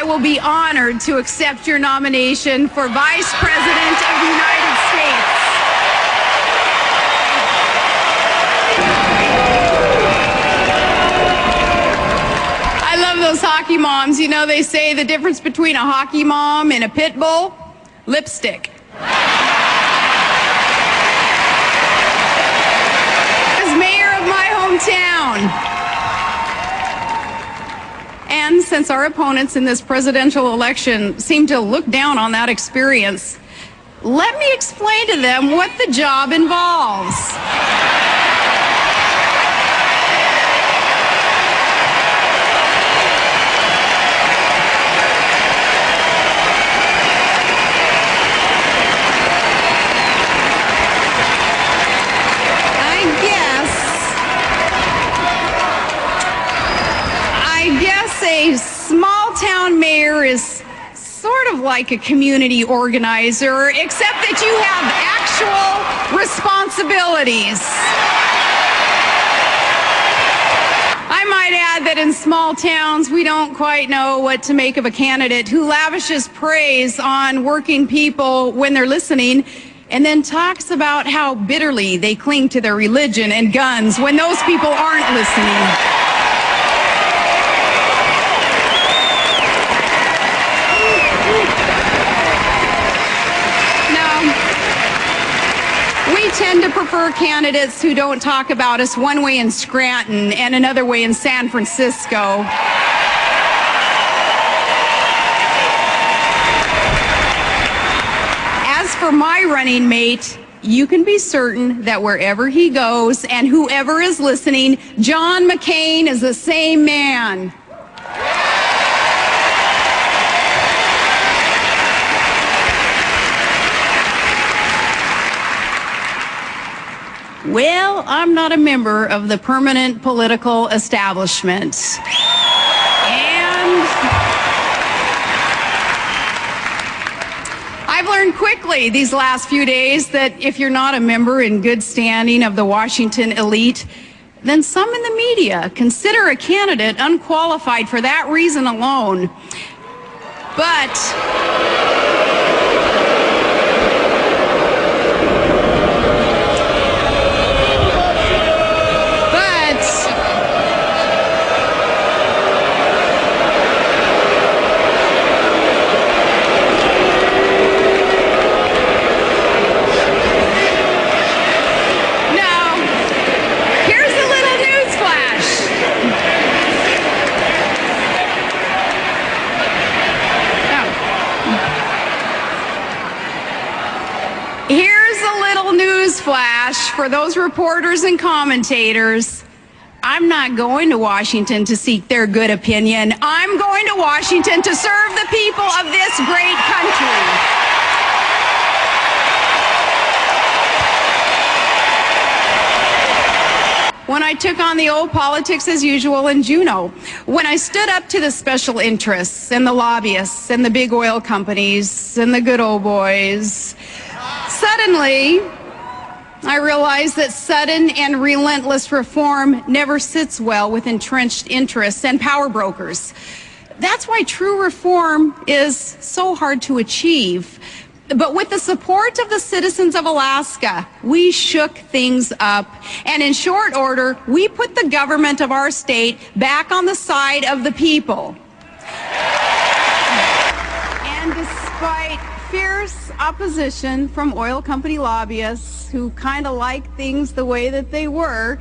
I will be honored to accept your nomination for Vice President of the United States. I love those hockey moms. You know, they say the difference between a hockey mom and a pit bull? Lipstick. As mayor of my hometown, and since our opponents in this presidential election seem to look down on that experience, let me explain to them what the job involves. I guess a small-town mayor is sort of like a community organizer, except that you have actual responsibilities. I might add that in small towns, we don't quite know what to make of a candidate who lavishes praise on working people when they're listening, and then talks about how bitterly they cling to their religion and guns when those people aren't listening. We tend to prefer candidates who don't talk about us one way in Scranton and another way in San Francisco. As for my running mate, you can be certain that wherever he goes and whoever is listening, John McCain is the same man. Well, I'm not a member of the permanent political establishment. And I've learned quickly these last few days that if you're not a member in good standing of the Washington elite, then some in the media consider a candidate unqualified for that reason alone. But for those reporters and commentators, I'm not going to Washington to seek their good opinion. I'm going to Washington to serve the people of this great country. When I took on the old politics as usual in Juneau, when I stood up to the special interests and the lobbyists and the big oil companies and the good old boys, suddenly I realized that sudden and relentless reform never sits well with entrenched interests and power brokers. That's why true reform is so hard to achieve. But with the support of the citizens of Alaska, we shook things up. And in short order, we put the government of our state back on the side of the people. And despite fierce opposition from oil company lobbyists who kind of like things the way that they were,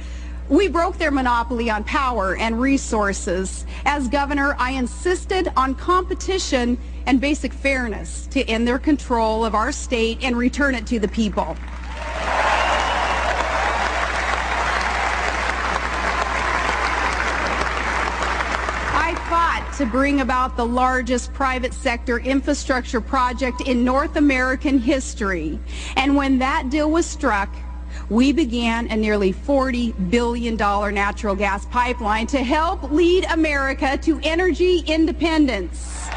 we broke their monopoly on power and resources. As governor, I insisted on competition and basic fairness to end their control of our state and return it to the people. I fought to bring about the largest private sector infrastructure project in North American history. And when that deal was struck, we began a nearly $40 billion natural gas pipeline to help lead America to energy independence.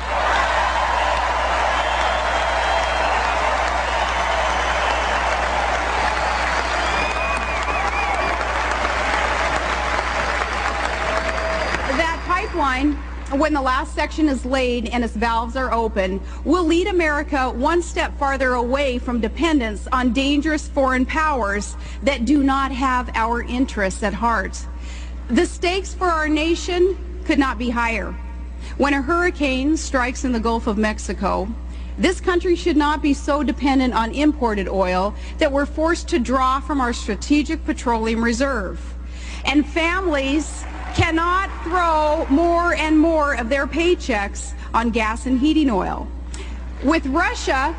That pipeline when the last section is laid and its valves are open, will lead America one step farther away from dependence on dangerous foreign powers that do not have our interests at heart. The stakes for our nation could not be higher. When a hurricane strikes in the Gulf of Mexico, this country should not be so dependent on imported oil that we're forced to draw from our strategic petroleum reserve. And families cannot throw more and more of their paychecks on gas and heating oil. With Russia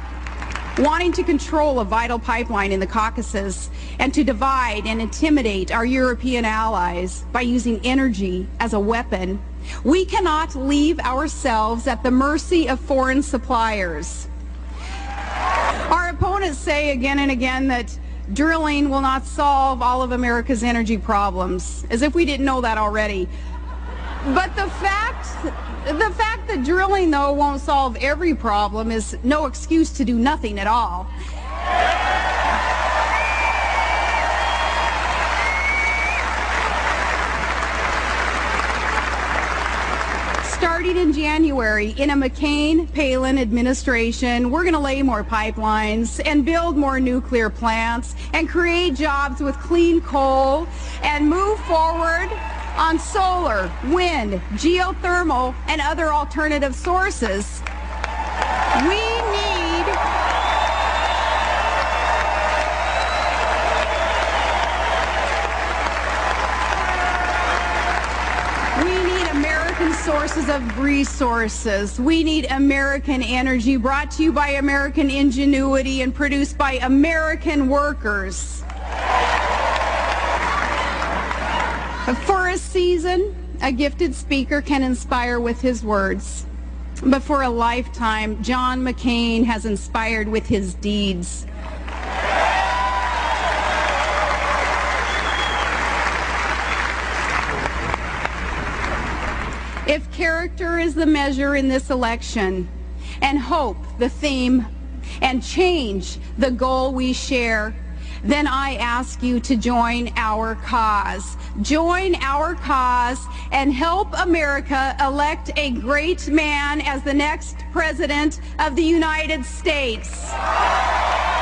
wanting to control a vital pipeline in the Caucasus and to divide and intimidate our European allies by using energy as a weapon, we cannot leave ourselves at the mercy of foreign suppliers. Our opponents say again and again that drilling will not solve all of America's energy problems, as if we didn't know that already. But the fact that drilling, though, won't solve every problem is no excuse to do nothing at all. Starting in January, in a McCain-Palin administration, we're going to lay more pipelines and build more nuclear plants and create jobs with clean coal and move forward on solar, wind, geothermal, and other alternative sources. We need American sources of resources. We need American energy brought to you by American ingenuity and produced by American workers. For a season, a gifted speaker can inspire with his words, but for a lifetime, John McCain has inspired with his deeds. If character is the measure in this election, and hope the theme, and change the goal we share, then I ask you to join our cause. Join our cause and help America elect a great man as the next President of the United States.